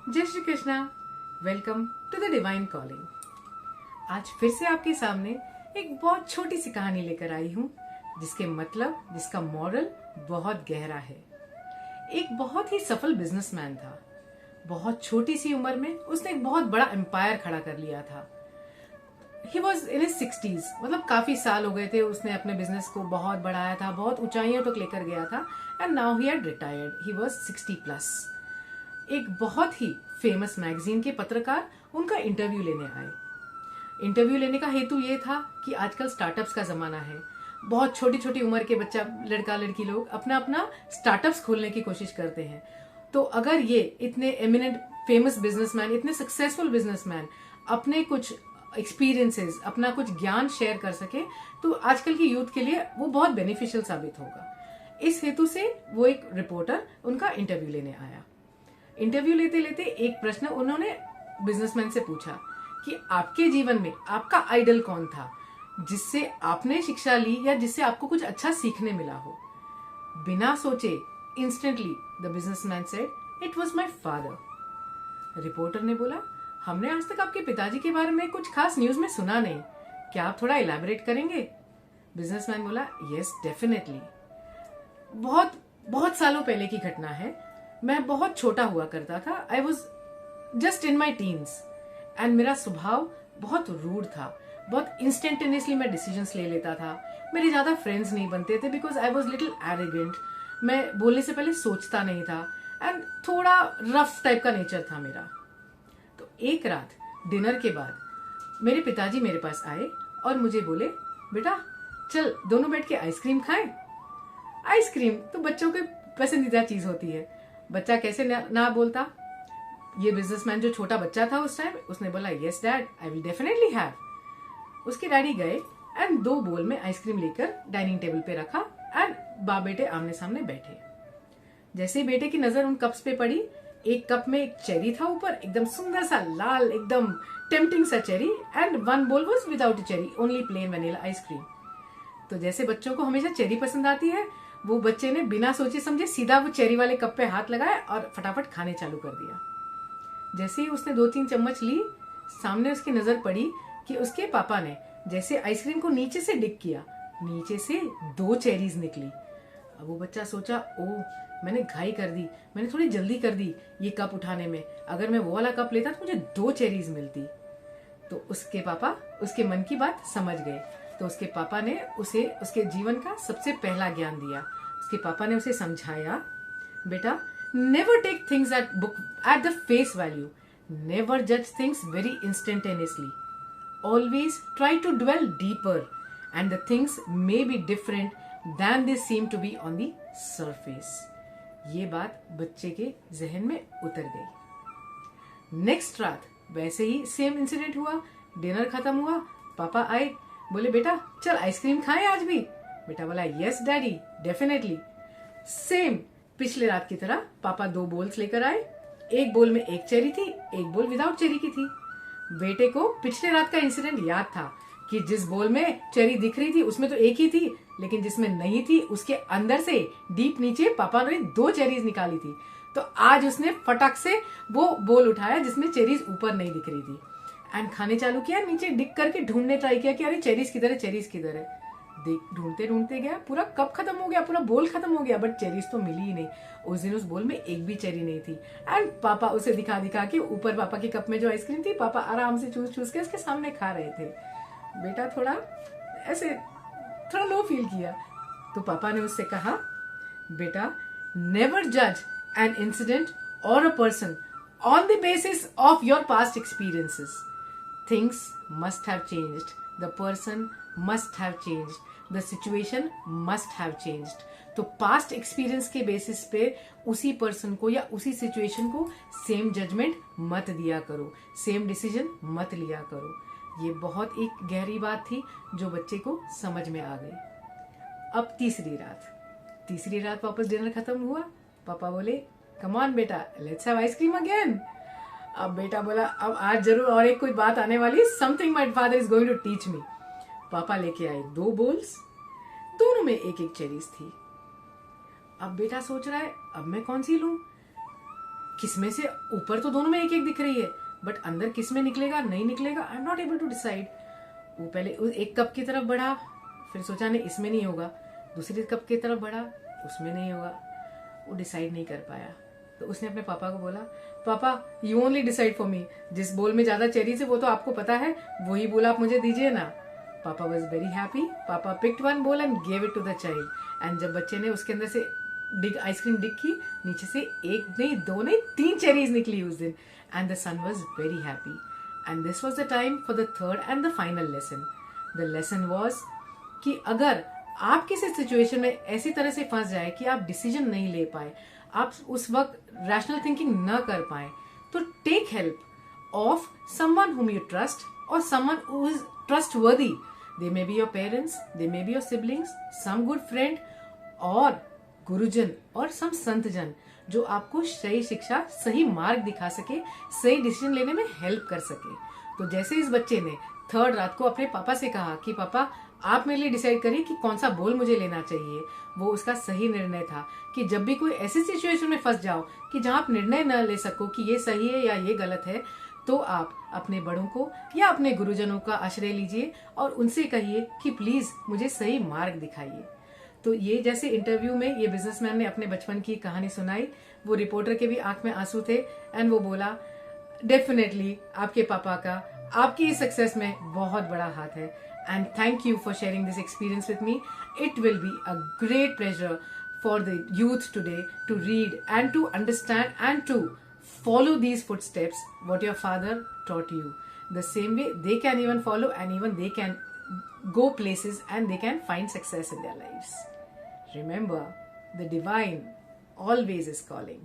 जय Shri Krishna. Welcome to the divine calling. आज फिर से आपके सामने एक बहुत छोटी सी कहानी लेकर आई हूँ, जिसका मॉरल बहुत गहरा है। एक बहुत ही सफल बिजनेसमैन था। बहुत छोटी सी उम्र में उसने एक बहुत बड़ा एम्पायर खड़ा कर लिया था। He was in his 60s, मतलब काफी साल हो गए थे। उसने अपने बिजनेस को बहुत बढ़ाया था, बहुत ऊंचाइयों तक लेकर गया था। And now he had retired. He was 60+। एक बहुत ही फेमस मैगजीन के पत्रकार उनका इंटरव्यू लेने आए। इंटरव्यू लेने का हेतु ये था कि आजकल स्टार्टअप्स का जमाना है। बहुत छोटी छोटी उम्र के बच्चा, लड़का लड़की लोग अपना अपना स्टार्टअप्स खोलने की कोशिश करते हैं। तो अगर ये इतने एमिनेंट फेमस बिजनेसमैन, इतने सक्सेसफुल बिजनेसमैन अपने कुछ एक्सपीरियंसेस, अपना कुछ ज्ञान शेयर कर सके, तो आजकल की यूथ के लिए वो बहुत बेनिफिशियल साबित होगा। इस हेतु से वो एक रिपोर्टर उनका इंटरव्यू लेने आया। इंटरव्यू लेते लेते एक प्रश्न उन्होंने बिजनेसमैन से पूछा कि आपके जीवन में आपका आइडल कौन था, जिससे आपने शिक्षा ली या जिससे आपको कुछ अच्छा सीखने मिला हो। बिना सोचे instantly the businessman said, it was my father. Reporter ने बोला, हमने आज तक आपके पिताजी के बारे में कुछ खास न्यूज में सुना नहीं, क्या आप थोड़ा इलैबोरेट करेंगे? बिजनेसमैन बोला, यस डेफिनेटली। बहुत बहुत सालों पहले की घटना है। मैं बहुत छोटा हुआ करता था। I was just in my teens and मेरा स्वभाव बहुत रूड था। बहुत इंस्टेंटेनियसली मैं डिसीजंस ले लेता था। मेरे ज्यादा फ्रेंड्स नहीं बनते थे because I was little arrogant. मैं बोलने से पहले सोचता नहीं था एंड थोड़ा रफ टाइप का नेचर था मेरा। तो एक रात डिनर के बाद मेरे पिताजी मेरे पास आए और मुझे बोले, बेटा चल दोनों बैठ के आइसक्रीम खाएं। आइसक्रीम तो बच्चों की पसंदीदा चीज होती है। बच्चा कैसे ना बोलता। ये बिजनेसमैन जो छोटा बच्चा था उस टाइम, उसने बोला, yes dad, I will definitely have. उसके डैडी गए एंड 2 बोल में आइसक्रीम लेकर डाइनिंग टेबल पे रखा एंड बाप बेटे आमने सामने बैठे। जैसे ही बेटे की नजर उन कप्स पे पड़ी, एक कप में एक चेरी था ऊपर, एकदम सुंदर सा लाल, एकदम टेम्पटिंग सा चेरी, एंड 1 बोल was without a cherry, only plane vanilla ice cream. तो जैसे बच्चों को हमेशा चेरी पसंद आती है, वो बच्चे ने बिना सोचे समझे सीधा वो चेरी वाले कप पे हाथ लगाया और फटाफट खाने चालू कर दिया। जैसे ही उसने 2-3 चम्मच ली, सामने उसकी नजर पड़ी कि उसके पापा ने जैसे आइसक्रीम को नीचे से डिग किया, नीचे से 2 चेरीज निकली। अब वो बच्चा सोचा, ओह मैंने घाई कर दी, मैंने थोड़ी जल्दी कर दी ये कप उठाने में। अगर मैं वो वाला कप लेता तो मुझे 2 चेरीज मिलती। तो उसके पापा उसके मन की बात समझ गए। तो उसके पापा ने उसे उसके जीवन का सबसे पहला ज्ञान दिया। उसके पापा ने उसे समझाया, बेटा never take things at the face value, never जज things very instantaneously, always try to dwell deeper and the things may be different than they seem to be on the surface. ये बात बच्चे के जहन में उतर गई। नेक्स्ट रात वैसे ही सेम इंसिडेंट हुआ। डिनर खत्म हुआ, पापा आए, बोले, बेटा चल आइसक्रीम खाएं आज भी। बेटा बोला, यस डैडी डेफिनेटली। सेम पिछले रात की तरह पापा 2 बोल्स लेकर आए। एक बोल में एक चेरी थी, एक बोल विदाउट चेरी की थी। बेटे को पिछले रात का इंसिडेंट याद था कि जिस बोल में चेरी दिख रही थी उसमें तो एक ही थी, लेकिन जिसमें नहीं थी उसके अंदर से डीप नीचे पापा ने 2 चेरीज निकाली थी। तो आज उसने फटक से वो बोल उठाया जिसमें चेरीज ऊपर नहीं दिख रही थी एंड खाने चालू किया। नीचे डिग करके ढूंढने ट्राई किया कि अरे चेरीज किधर है, चेरीज किधर है। ढूंढते ढूंढते गया, पूरा कप खत्म हो गया, पूरा बोल खत्म हो गया, बट चेरीज तो मिली ही नहीं। उस दिन उस बोल में एक भी चेरी नहीं थी। एंड पापा उसे दिखा दिखा के ऊपर पापा के कप में जो आइसक्रीम थी, पापा आराम से चूस चूस के उसके सामने खा रहे थे। बेटा थोड़ा ऐसे थोड़ा लो फील किया। तो पापा ने उससे कहा, बेटा नेवर जज एन इंसिडेंट और a person on the basis of your past experiences. Things must have changed. The person must have changed. The situation must have changed. तो पास्ट एक्सपीरियंस के बेसिस पे उसी पर्सन को या उसी सिचुएशन को सेम जजमेंट मत दिया करो, सेम डिसीजन मत लिया करो। ये बहुत एक गहरी बात थी जो बच्चे को समझ में आ गई। अब तीसरी रात वापस डिनर खत्म हुआ। पापा बोले, कम ऑन बेटा, लेट्स हैव आइसक्रीम अगेन। अब बेटा बोला, अब आज जरूर और एक कोई बात आने वाली, something my father is going to teach me. Papa लेके आए 2 बोल्स, दोनों में एक एक चेरीज थी। अब बेटा सोच रहा है, अब मैं कौन सी लूं? किसमें से ऊपर तो दोनों में एक एक दिख रही है, बट अंदर किस में निकलेगा नहीं निकलेगा, I am not able to decide. वो पहले एक कप की तरफ बढ़ा, फिर सोचा नहीं इसमें नहीं होगा, दूसरी कप की तरफ बढ़ा, उसमें नहीं होगा, वो डिसाइड नहीं कर पाया। तो उसने अपने पापा को बोला, पापा you only decide for me, जिस बोल में ज्यादा चेरीज है वो तो आपको पता है, वही बोल आप मुझे दीजिए ना। Papa was very happy. Papa picked one ball and gave it to the child. And जब बच्चे ने उसके अंदर से आइसक्रीम डिग की, नीचे से एक नहीं दो नहीं 3 चेरीज निकली उस दिन। And the son was very happy. And this was the time for the third and the final lesson. The lesson was कि अगर आप किसी सिचुएशन में ऐसी तरह से फंस जाए कि आप डिसीजन नहीं ले पाए, आप उस वक्त रैशनल थिंकिंग न कर पाए, तो take help of someone whom you trust और someone who is trustworthy. They may be your parents, they may be your siblings, some good friend और गुरुजन और सम संतजन जो आपको सही शिक्षा, सही मार्ग दिखा सके, सही डिसीजन लेने में हेल्प कर सके। तो जैसे इस बच्चे ने थर्ड रात को अपने पापा से कहा कि पापा आप मेरे लिए डिसाइड करिए कि कौन सा बोल मुझे लेना चाहिए, वो उसका सही निर्णय था कि जब भी कोई ऐसी सिचुएशन में फंस जाओ कि जहां आप निर्णय न ले सको कि ये सही है या ये गलत है, तो आप अपने बड़ों को या अपने गुरुजनों का आश्रय लीजिए और उनसे कहिए कि प्लीज मुझे सही मार्ग दिखाइए। तो ये जैसे इंटरव्यू में ये बिजनेसमैन ने अपने बचपन की कहानी सुनाई, वो रिपोर्टर के भी आंख में आंसू थे एंड वो बोला डेफिनेटली आपके पापा का आपकी इस सक्सेस में बहुत बड़ा हाथ है। And thank you for sharing this experience with me. It will be a great pleasure for the youth today to read and to understand and to follow these footsteps what your father taught you. The same way they can even follow and even they can go places and they can find success in their lives. Remember, the divine always is calling.